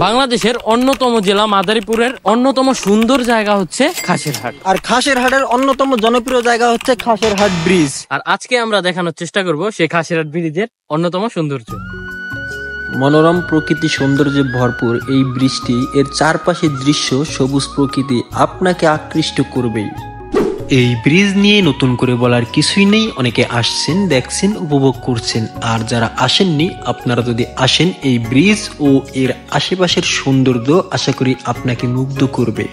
বাংলাদেশের অন্যতম জেলা মাদারীপুরের অন্যতম সুন্দর জায়গা হচ্ছে খাসেরহাট। আর খাসেরহাটের অন্যতম জনপ্রিয় জায়গা হচ্ছে খাসেরহাট ব্রিজ। আর আজকে আমরা দেখানোর চেষ্টা করব সেই খাসেরহাট ব্রিজের অন্যতম সৌন্দর্য। মনোরম প্রকৃতি সৌন্দর্যে ভরপুর এই ব্রিজটি, এর চারপাশের দৃশ্য, সবুজ প্রকৃতি আপনাকে আকৃষ্ট করবেই। এই ব্রিজ নিয়ে নতুন করে বলার কিছুই নেই। অনেকে আসছেন, দেখছেন, উপভোগ করছেন। আর যারা আসেননি, আপনারা যদি আসেন, এই ব্রিজ ও এর আশেপাশের সৌন্দর্য আশা করি আপনাকে মুগ্ধ করবে।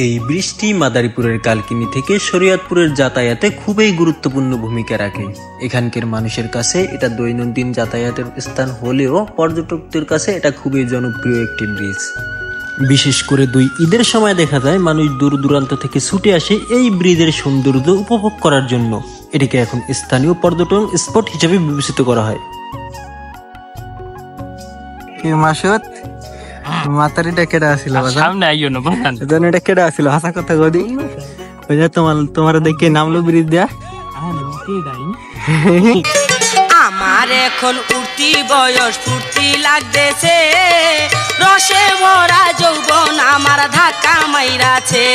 এই ব্রিজটি মাদারীপুরের কালকিনি থেকে শরীয়তপুরের যাতায়াতে খুবই গুরুত্বপূর্ণ ভূমিকা রাখে। এখানকার মানুষের কাছে এটা দৈনন্দিন যাতায়াতের স্থান হলেও পর্যটকদের কাছে এটা খুবই জনপ্রিয় একটি ব্রিজ। বিশেষ করে দুই ঈদের সময় দেখা যায় মানুষ দূর দূরান্ত থেকে ছুটে আসে এই ব্রিজের সৌন্দর্য উপভোগ করার জন্য। এটিকে এখন স্থানীয় পর্যটন স্পট হিসেবে বিবেচিত করা হয়। মাতারিটা কেডা আছিল সামনে আইও না বলেন জানো এটা কেডা আছিল হাসা কথা কদি ওই যে তোমার দেখে নামলো ব্রিজ দেয়া আমার এখন উঠতি বয়স ফুর্তি লাগতেছে রসে ভরা যৌবন আমার ধাক্কা মাইরাছে।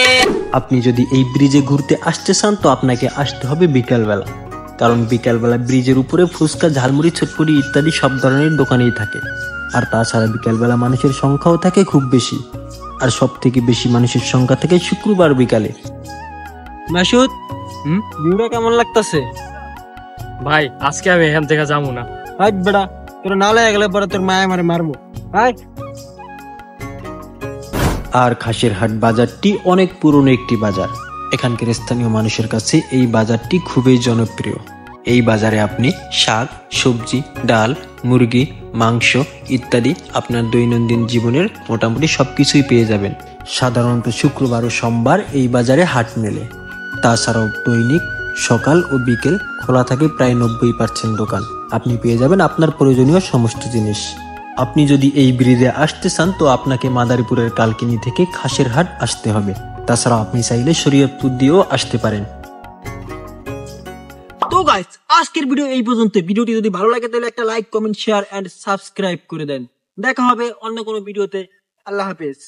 আপনি যদি এই ব্রিজে ঘুরতে আসতে চান তো আপনাকে আসতে হবে বিকালবেলা, কারণ বিকালবেলা ব্রিজের উপরে ফুচকা, ঝালমুড়ি, চটপটি ইত্যাদি সব ধরনের দোকানেই থাকে। আর তাছাড়া বিকালবেলা মানুষের সংখ্যাও থাকে খুব বেশি। আর সব থেকে বেশি মানুষের সংখ্যা থাকে শুক্রবার বিকালে। মাসুদ, ভিউটা কেমন লাগতেছে? ভাই আজকে আমি এখান থেকে যাবো না। হাই বেড়া, তোর না লাগে গেলে পরে তোর মায়া মারে মারবো। হাই। আর খাসেরহাট বাজারটি অনেক পুরনো একটি বাজার। এখানকার স্থানীয় মানুষের কাছে এই বাজারটি খুবই জনপ্রিয়। এই বাজারে আপনি শাক, সবজি, ডাল, মুরগি, মাংস ইত্যাদি আপনার দৈনন্দিন জীবনের মোটামুটি সবকিছুই পেয়ে যাবেন। সাধারণত শুক্রবার ও সোমবার এই বাজারে হাট মেলে। তাছাড়াও দৈনিক সকাল ও বিকেল খোলা থাকে প্রায় 90% দোকান। আপনি পেয়ে যাবেন আপনার প্রয়োজনীয় সমস্ত জিনিস। আপনি যদি এই ব্রিজে আসতে চান তো আপনাকে মাদারীপুরের কালকিনি থেকে খাসেরহাট আসতে হবে। তাছাড়া আপনি চাইলে শরীয়তপুর দিয়েও আসতে পারেন। তো গাইস, আজকের ভিডিও এই পর্যন্ত। ভিডিওটি যদি ভালো লাগে তাহলে একটা like, comment, share and subscribe করে দেন। দেখা হবে অন্য কোনো ভিডিওতে। আল্লাহ হাফেজ।